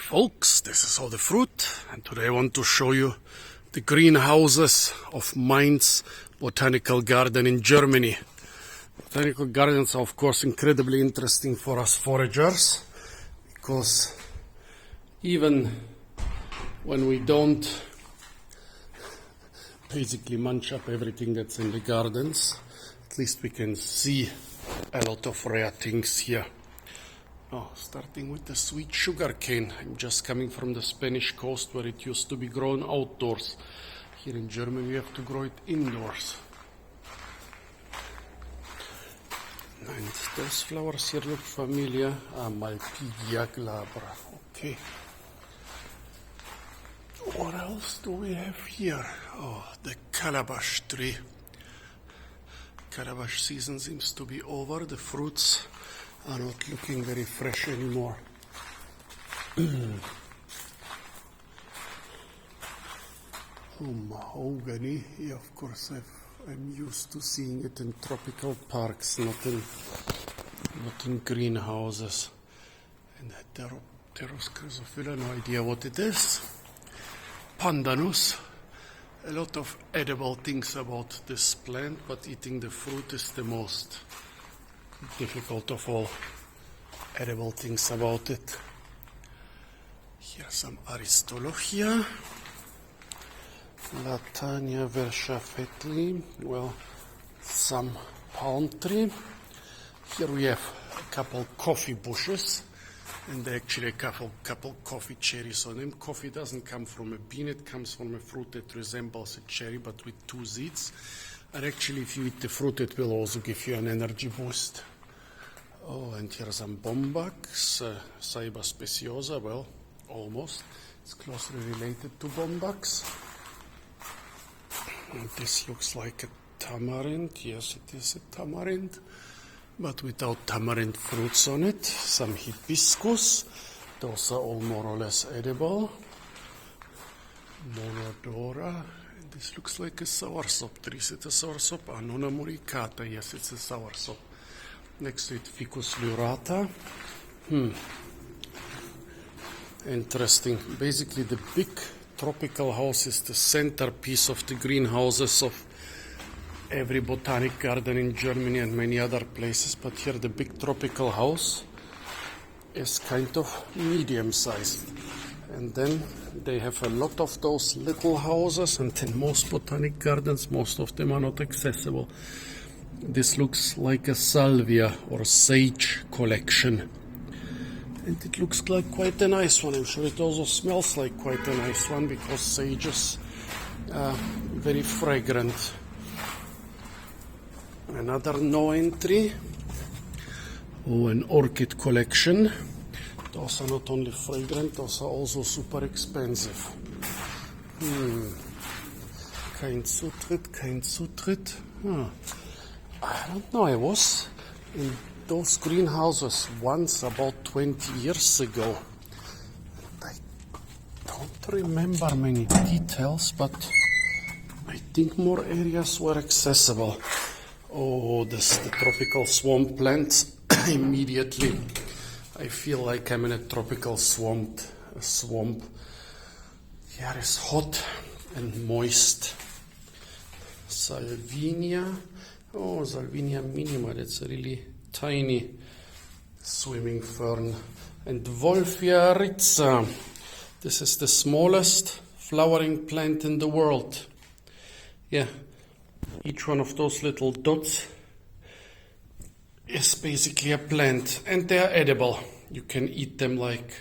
Folks, this is all the fruit, and today I want to show you the greenhouses of Mainz Botanical Garden in Germany. Botanical gardens are of course incredibly interesting for us foragers, because even when we don't basically munch up everything that's in the gardens, at least we can see a lot of rare things here. Starting with the sweet sugar cane. I'm just coming from the Spanish coast where it used to be grown outdoors. Here in Germany we have to grow it indoors. And those flowers here look familiar. Malpighia glabra. Okay. What else do we have here? Oh, the calabash tree. Calabash season seems to be over. The fruits are not looking very fresh anymore. Mahogany. Yeah, of course, I'm used to seeing it in tropical parks, not in greenhouses. And Heteropteros chrysophylla, no idea what it is. Pandanus. A lot of edible things about this plant, but eating the fruit is the most difficult of all edible things about it. Here's some Aristolochia, Latania verschaffetli, well, some palm tree. Here we have a couple coffee bushes, and actually a couple coffee cherries on them. Coffee doesn't come from a bean, it comes from a fruit that resembles a cherry but with two seeds. And actually, if you eat the fruit, it will also give you an energy boost. Oh, and here's some bombax, Ceiba speciosa, well, almost. It's closely related to bombax. And this looks like a tamarind. Yes, it is a tamarind, but without tamarind fruits on it. Some hibiscus. Those are all more or less edible. Monodora. This looks like a soursop tree. Is it a soursop? Annona muricata. Yes, it's a soursop. Next to it, Ficus lurata. Interesting. Basically, the big tropical house is the centerpiece of the greenhouses of every botanic garden in Germany and many other places. But here, the big tropical house is kind of medium-sized. And then they have a lot of those little houses, and in most botanic gardens, most of them are not accessible. This looks like a salvia or sage collection. And it looks like quite a nice one. I'm sure it also smells like quite a nice one, because sages are very fragrant. Another no entry. Oh, an orchid collection. Those are not only fragrant, those are also super expensive. Kein Zutritt. I don't know, I was in those greenhouses once about 20 years ago. I don't remember many details, but I think more areas were accessible. Oh, this the tropical swamp plants. Immediately I feel like I'm in a tropical swamp. Here is hot and moist. Salvinia. Oh, Salvinia minima, that's a really tiny swimming fern. And Wolffia rizza. This is the smallest flowering plant in the world. Yeah, each one of those little dots is basically a plant, and they are edible. You can eat them like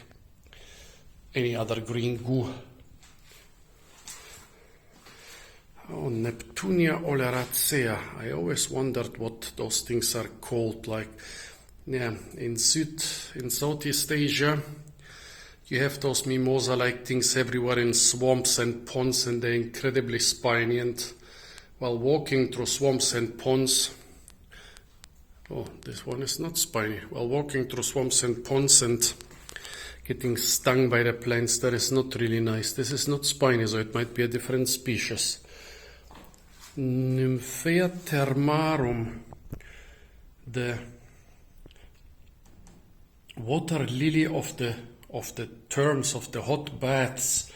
any other green goo. Oh, Neptunia oleracea. I always wondered what those things are called. Like, yeah, in Southeast Asia, you have those mimosa-like things everywhere in swamps and ponds, and they're incredibly spiny. And while walking through swamps and ponds, oh, this one is not spiny. While walking through swamps and ponds and getting stung by the plants, that is not really nice. This is not spiny, so it might be a different species. Nymphea thermarum, the water lily of the of the terms of the hot baths.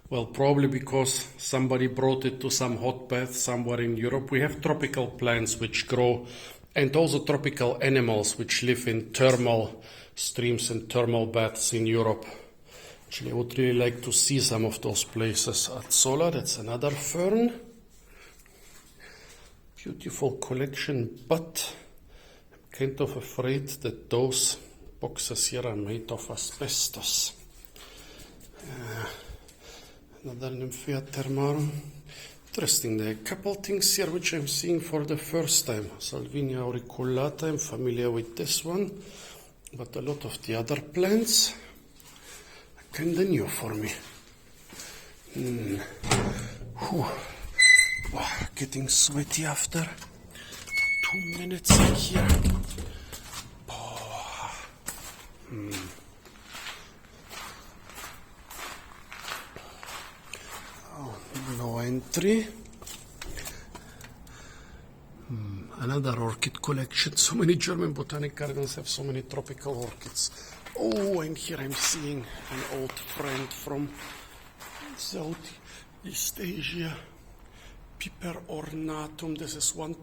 Well, probably because somebody brought it to some hot bath somewhere in Europe. We have tropical plants which grow, and also tropical animals which live in thermal streams and thermal baths in Europe. Actually, I would really like to see some of those places. Azzola, that's another fern. Beautiful collection, but I'm kind of afraid that those boxes here are made of asbestos. Another Nymphea termarum. Interesting, there are a couple things here which I'm seeing for the first time. Salvinia auriculata, I'm familiar with this one, but a lot of the other plants are kind of new for me. Wow, getting sweaty after 2 minutes here. No entry. Another orchid collection. So many German botanic gardens have so many tropical orchids. Oh, and here I'm seeing an old friend from Southeast Asia. Piper ornatum. This is one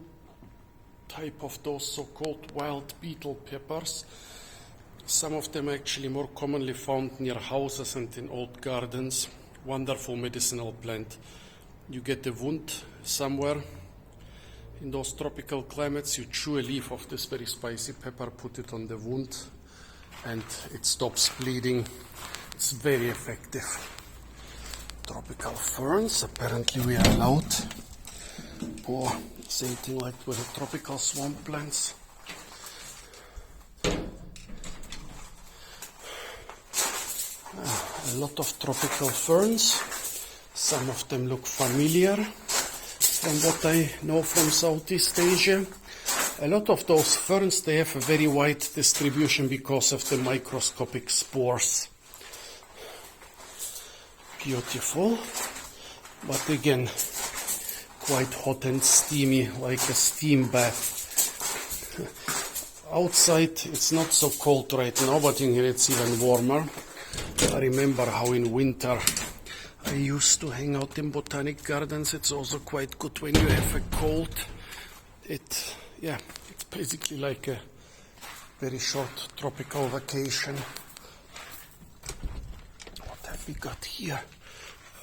type of those so-called wild beetle peppers. Some of them are actually more commonly found near houses and in old gardens. Wonderful medicinal plant. You get a wound somewhere in those tropical climates, you chew a leaf of this very spicy pepper, put it on the wound, and it stops bleeding. It's very effective. Tropical ferns, apparently we are allowed. Or same thing like with the tropical swamp plants. A lot of tropical ferns. Some of them look familiar from what I know from Southeast Asia. A lot of those ferns, they have a very wide distribution because of the microscopic spores. Beautiful, but again, quite hot and steamy, like a steam bath. Outside it's not so cold right now, but in here it's even warmer. I remember how in winter I used to hang out in botanic gardens. It's also quite good when you have a cold. It's basically like a very short tropical vacation. What have we got here?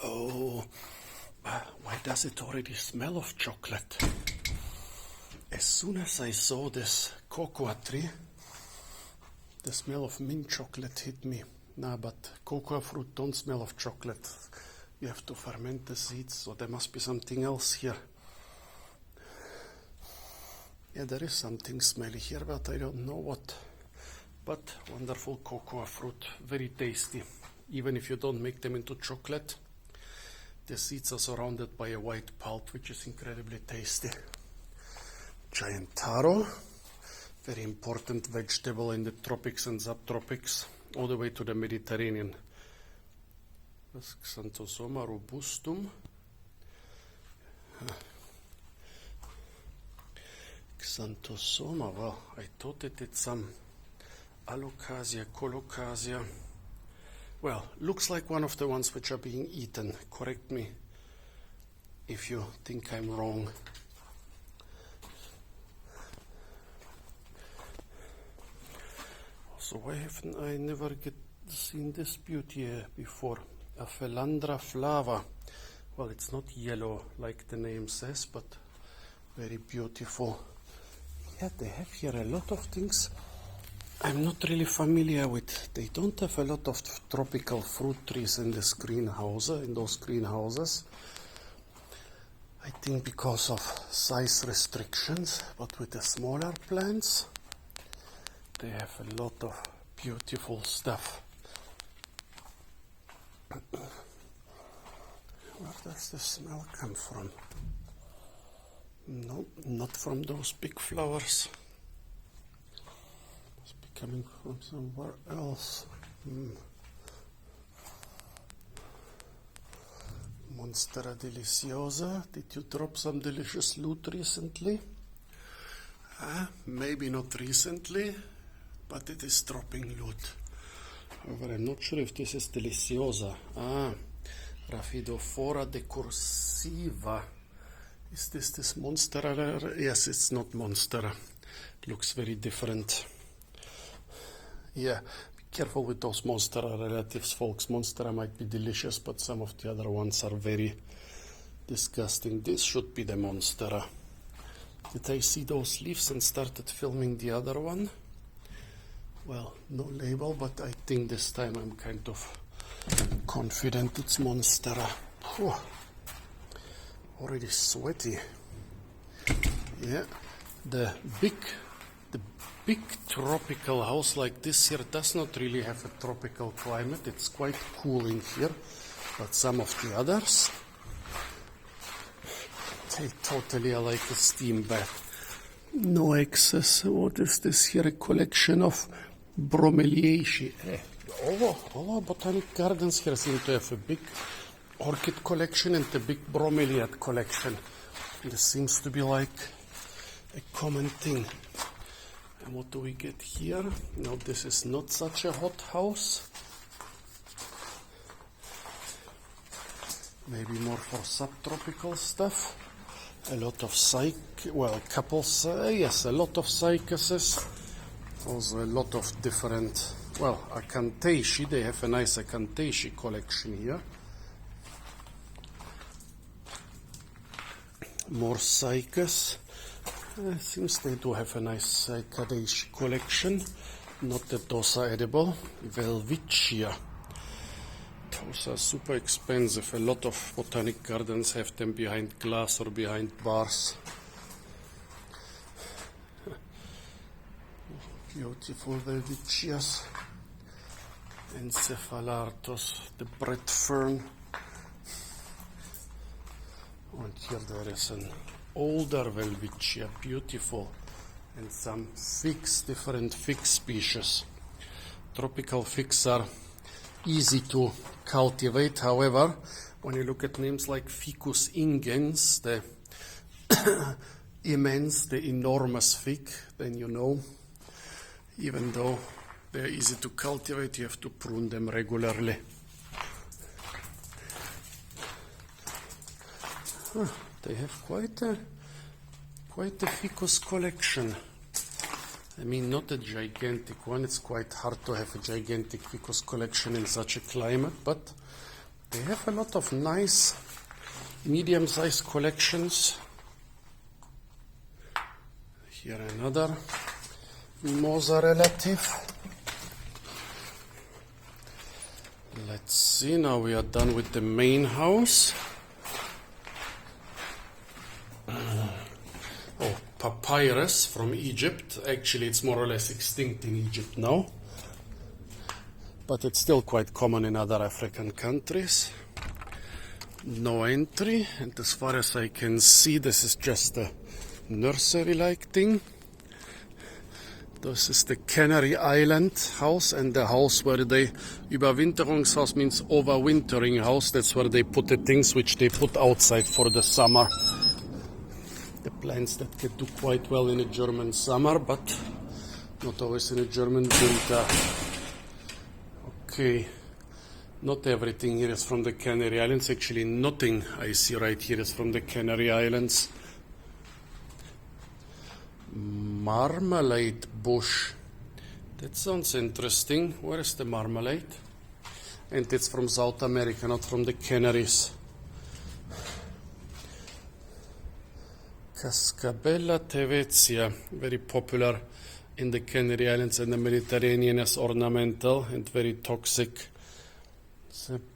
Oh, why does it already smell of chocolate? As soon as I saw this cocoa tree, the smell of mint chocolate hit me. Nah, but cocoa fruit don't smell of chocolate. You have to ferment the seeds, so there must be something else here. Yeah, there is something smelly here, but I don't know what. But wonderful cocoa fruit, very tasty. Even if you don't make them into chocolate, the seeds are surrounded by a white pulp, which is incredibly tasty. Giant taro, very important vegetable in the tropics and subtropics, all the way to the Mediterranean. Xanthosoma robustum. Xanthosoma, well, I thought it did some alocasia, colocasia. Well, looks like one of the ones which are being eaten. Correct me if you think I'm wrong. So why haven't I never seen this beauty before? A Philandra flava. Well, it's not yellow like the name says, but very beautiful. Yeah, they have here a lot of things I'm not really familiar with. They don't have a lot of tropical fruit trees in this greenhouse, in those greenhouses. I think because of size restrictions, but with the smaller plants, they have a lot of beautiful stuff. Where does the smell come from? No, not from those big flowers. It's coming from somewhere else. Monstera deliciosa. Did you drop some delicious loot recently? Maybe not recently, but it is dropping loot. However, I'm not sure if this is deliciosa. Raphidophora decursiva. Is this Monstera? Yes, it's not Monstera. It looks very different. Yeah, be careful with those Monstera relatives, folks. Monstera might be delicious, but some of the other ones are very disgusting. This should be the Monstera. Did I see those leaves and started filming the other one? Well, no label, but I think this time I'm kind of confident it's Monstera. Whew. Already sweaty. Yeah, the big tropical house like this here does not really have a tropical climate. It's quite cool in here, but some of the others, they totally are like a steam bath. No excess. What is this here? A collection of bromeliaceae. All our botanic gardens here seem to have a big orchid collection and a big bromeliad collection. This seems to be like a common thing. And what do we get here? No, this is not such a hot house. Maybe more for subtropical stuff. A lot of a lot of cycases. Also a lot of different, Acanthaceae. They have a nice Acanthaceae collection here. More cycas. Seems they do have a nice Acanthaceae collection. Not that those are edible. Welwitschia. Those are super expensive. A lot of botanic gardens have them behind glass or behind bars. Beautiful Welwitchias. Encephalartos, the bread fern. And here there is an older Welwitschia, beautiful, and some figs, different fig species. Tropical figs are easy to cultivate. However, when you look at names like Ficus ingens, the enormous fig, then you know, even though they're easy to cultivate, you have to prune them regularly. They have quite a ficus collection. I mean, not a gigantic one. It's quite hard to have a gigantic ficus collection in such a climate, but they have a lot of nice medium-sized collections. Here another mimosa relative. Let's see, now we are done with the main house. Papyrus from Egypt. Actually, it's more or less extinct in Egypt now, but it's still quite common in other African countries. No entry, and as far as I can see, this is just a nursery-like thing. This is the Canary Island house, and the house where they, Überwinterungshaus means overwintering house. That's where they put the things which they put outside for the summer. The plants that can do quite well in a German summer, but not always in a German winter. Okay, not everything here is from the Canary Islands. Actually, nothing I see right here is from the Canary Islands. Marmalade bush. That sounds interesting. Where is the marmalade? And it's from South America, not from the Canaries. Cascabella tevezia, very popular in the Canary Islands and the Mediterranean as ornamental and very toxic.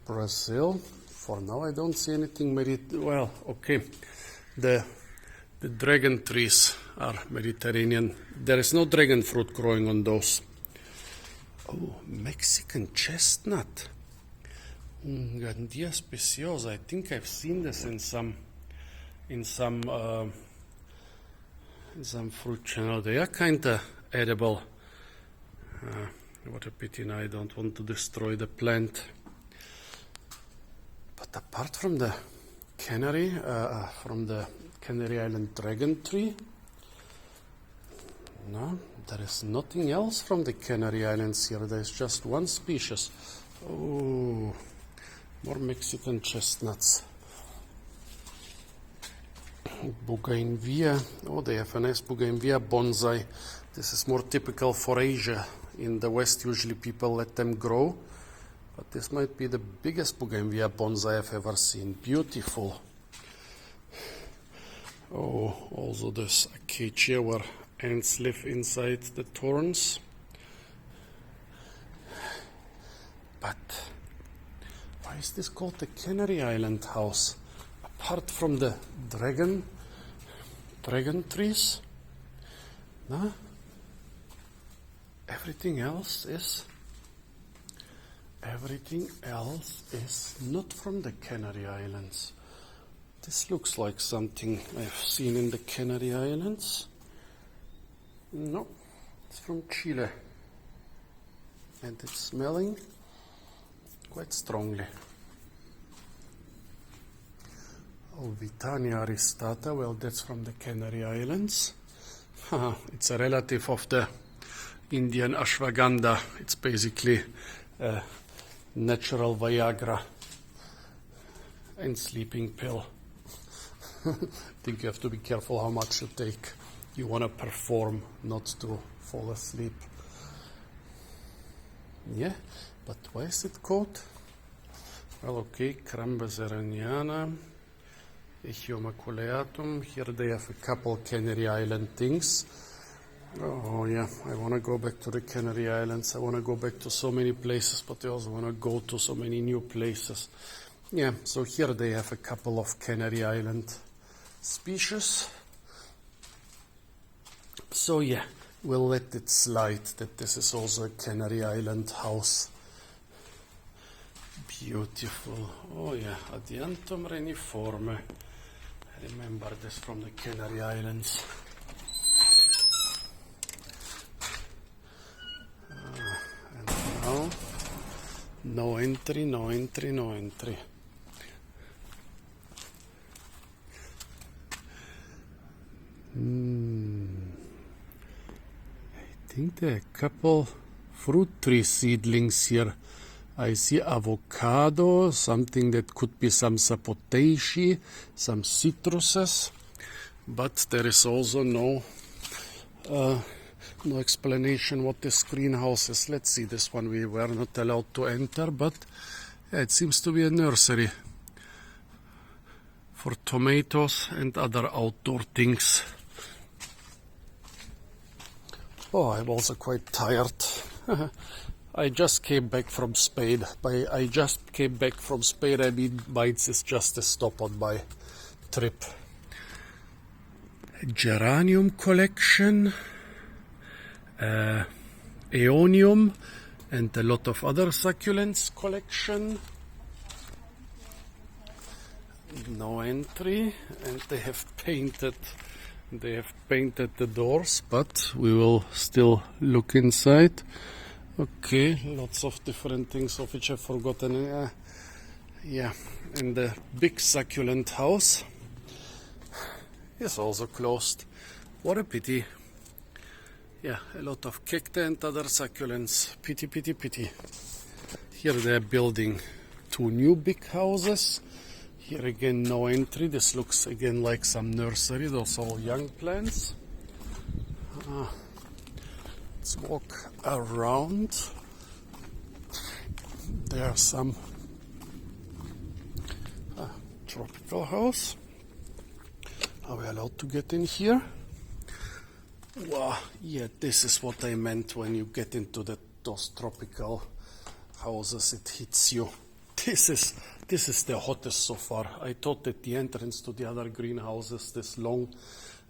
Brazil. For now, I don't see anything. The dragon trees are Mediterranean. There is no dragon fruit growing on those. Oh, Mexican chestnut. Ungandia speciosa. I think I've seen this in some fruit channel. They are kind of edible. What a pity, now I don't want to destroy the plant. But apart from the Canary Island dragon tree, no, there is nothing else from the Canary Islands here. There's just one species. Oh, more Mexican chestnuts. Bougainvillea. Oh, they have a nice Bougainvillea bonsai. This is more typical for Asia. In the West, usually people let them grow. But this might be the biggest Bougainvillea bonsai I've ever seen. Beautiful. Oh, also this acacia where ants live inside the thorns. But why is this called the Canary Island house? Apart from the dragon trees, no? Everything else is not from the Canary Islands. This looks like something I've seen in the Canary Islands. No, it's from Chile. And it's smelling quite strongly. Oh, Vitania aristata, well, that's from the Canary Islands. It's a relative of the Indian ashwagandha. It's basically a natural Viagra and sleeping pill. I think you have to be careful how much you take. You want to perform, not to fall asleep. Yeah, but why is it called? Well, okay, Crambazeraniana, Echiomaculeatum. Here they have a couple Canary Island things. Oh yeah, I want to go back to the Canary Islands. I want to go back to so many places, but I also want to go to so many new places. Yeah, so here they have a couple of Canary Island species. So yeah, we'll let it slide that this is also a Canary Island house. Beautiful. Oh yeah, Adiantum reniforme. I remember this from the Canary Islands. And now, no entry, no entry, no entry. I think there are a couple fruit tree seedlings here. I see avocado, something that could be some sapotaceae, some citruses, but there is also no explanation what this greenhouse is. Let's see, this one we were not allowed to enter, but yeah, it seems to be a nursery for tomatoes and other outdoor things. Oh, I'm also quite tired. I just came back from Spain. I just came back from Spain. I mean, Mainz is just a stop on my trip. Geranium collection, Aeonium, and a lot of other succulents collection. No entry, and they have painted the doors, but we will still look inside. Okay, lots of different things of which I've forgotten. Yeah, and the big succulent house is also closed. What a pity. Yeah, a lot of cacti and other succulents. Pity, pity, pity. Here they're building two new big houses. Here again, no entry. This looks again like some nursery. Those are all young plants. Let's walk around. There are some tropical house. Are we allowed to get in here? Wow, yeah, this is what I meant when you get into those tropical houses. It hits you. This is the hottest so far. I thought that the entrance to the other greenhouses, this long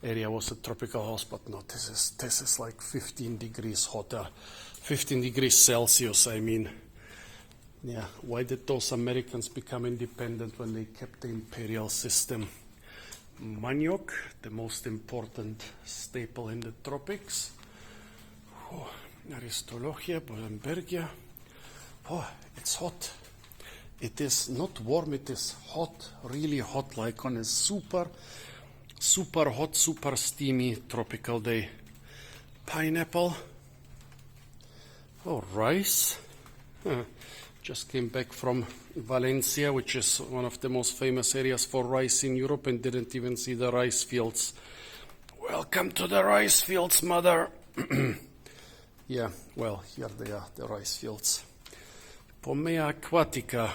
area, was a tropical house, but no, this is like 15 degrees hotter, 15 degrees Celsius, I mean. Yeah, why did those Americans become independent when they kept the imperial system? Manioc, the most important staple in the tropics. Oh, Aristolochia, Bolenbergia. Oh, it's hot. It is not warm, it is hot, really hot, like on a super hot, super steamy tropical day. pineapple. Oh, rice. Just came back from Valencia, which is one of the most famous areas for rice in Europe, and didn't even see the rice fields. Welcome to the rice fields, mother. Yeah, well, here they are, the rice fields. Pomea aquatica.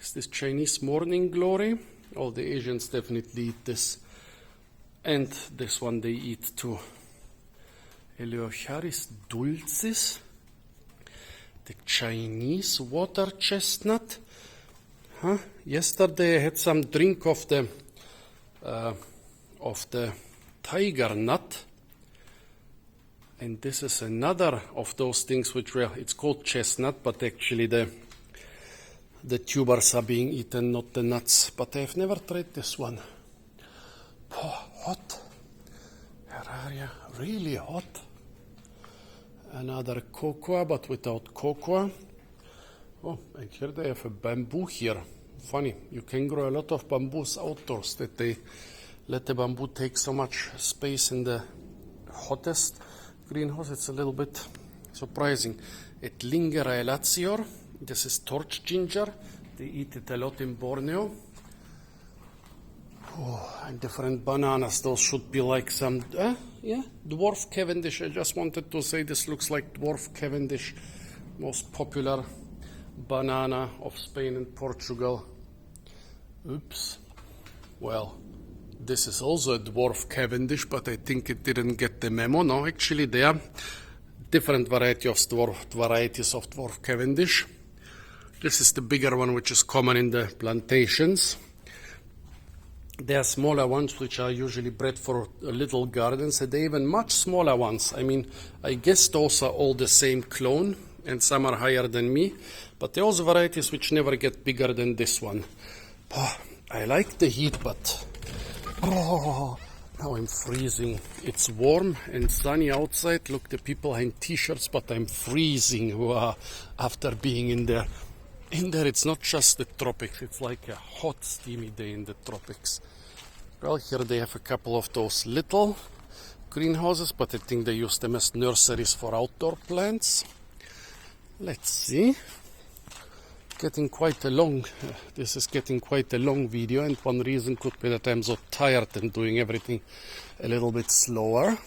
Is this Chinese morning glory? Oh, the Asians definitely eat this. And this one they eat too. Eleocharis dulcis. The Chinese water chestnut. Yesterday I had some drink of the tiger nut, and this is another of those things which it's called chestnut, but actually the tubers are being eaten, not the nuts. But I've never tried this one. Oh, hot. Herraria, really hot. Another cocoa, but without cocoa. Oh, and here they have a bamboo here. Funny, you can grow a lot of bamboos outdoors, that they let the bamboo take so much space in the hottest greenhouse. It's a little bit surprising. Et lingera elatior. This is torch ginger. They eat it a lot in Borneo. Oh, and different bananas. Those should be like some, dwarf Cavendish. I just wanted to say this looks like dwarf Cavendish, most popular banana of Spain and Portugal. Oops. Well, this is also a dwarf Cavendish, but I think it didn't get the memo. No, actually there are different varieties of dwarf Cavendish. This is the bigger one, which is common in the plantations. There are smaller ones which are usually bred for little gardens, and there are even much smaller ones. I mean, I guess those are all the same clone, and some are higher than me, but there are also varieties which never get bigger than this one. I like the heat, but now I'm freezing. It's warm and sunny outside. Look, the people are in t-shirts, but I'm freezing after being in there. In there, it's not just the tropics, it's like a hot, steamy day in the tropics. Well, here they have a couple of those little greenhouses, but I think they use them as nurseries for outdoor plants. Let's see. This is getting quite a long video, and one reason could be that I'm so tired and doing everything a little bit slower.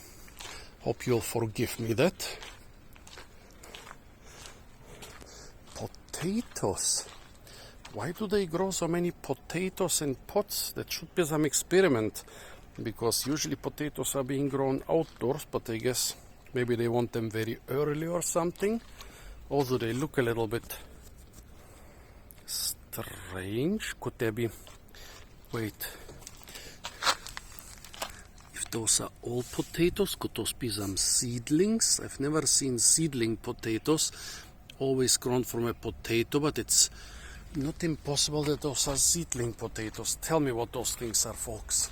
Hope you'll forgive me that. Potatoes. Why do they grow so many potatoes in pots? That should be some experiment, because usually potatoes are being grown outdoors, but I guess maybe they want them very early or something. Also, they look a little bit strange. Could there be... Wait. If those are all potatoes, could those be some seedlings? I've never seen seedling potatoes. Always grown from a potato, but it's not impossible that those are seedling potatoes. Tell me what those things are, folks.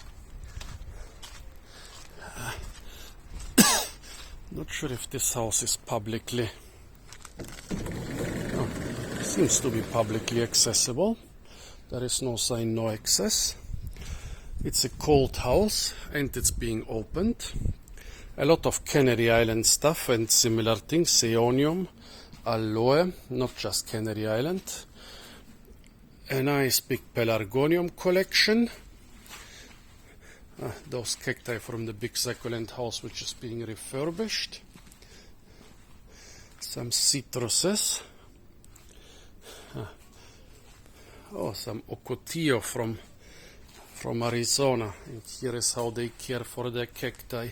Not sure if this house is publicly... Oh, seems to be publicly accessible. There is no sign, no access. It's a cold house and it's being opened. A lot of Canary Island stuff and similar things. Seonium, aloe, not just Canary Island. A nice big pelargonium collection. Those cacti from the big succulent house which is being refurbished. Some citruses. Oh, some ocotillo from Arizona. And here is how they care for their cacti.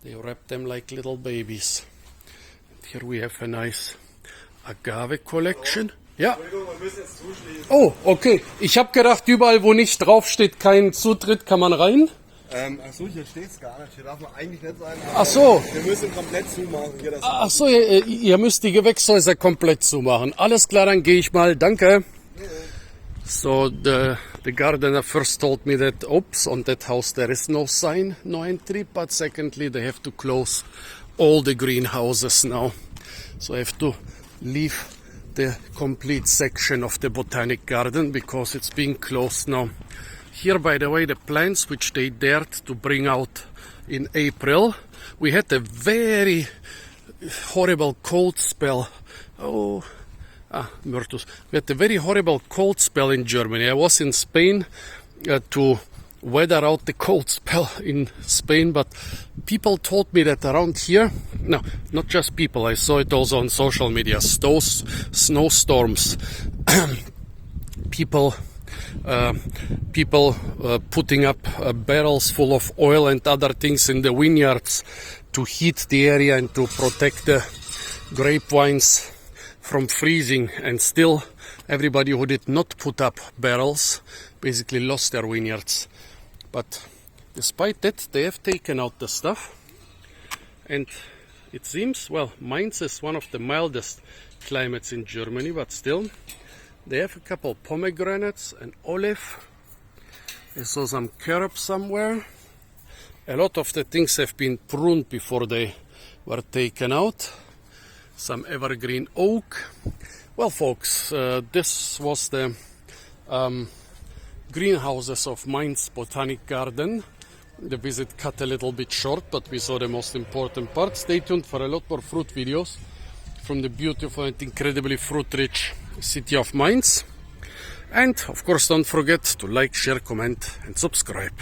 They wrap them like little babies. And here we have a nice agave collection. Ja. Oh, okay. Ich habe gedacht, überall, wo nicht draufsteht, kein Zutritt, kann man rein. Achso, hier steht's gar nicht. Hier darf man eigentlich nicht sein. Ach so. Wir müssen komplett zumachen. Hier das Ach so, ihr müsst die Gewächshäuser komplett zumachen. Alles klar, dann gehe ich mal. Danke. So the gardener first told me that, oops, on that house there is no sign, no entry. But secondly, they have to close all the greenhouses now. So I have to leave the complete section of the Botanic garden because it's being closed now. Here, by the way, the plants which they dared to bring out in April we had a very horrible cold spell. Myrtus. We had a very horrible cold spell in Germany. I was in Spain to weather out the cold spell in Spain, but people told me that around here, no, not just people, I saw it also on social media, those snowstorms, people putting up barrels full of oil and other things in the vineyards to heat the area and to protect the grapevines from freezing, and still everybody who did not put up barrels basically lost their vineyards. But despite that, they have taken out the stuff, and it seems, well, Mainz is one of the mildest climates in Germany, but still they have a couple pomegranates and olive. I saw some carob somewhere. A lot of the things have been pruned before they were taken out. Some evergreen oak. Well, folks, this was the greenhouses of Mainz Botanic Garden. The visit cut a little bit short, but we saw the most important part. Stay tuned for a lot more fruit videos from the beautiful and incredibly fruit-rich city of Mainz. And, of course, don't forget to like, share, comment and subscribe.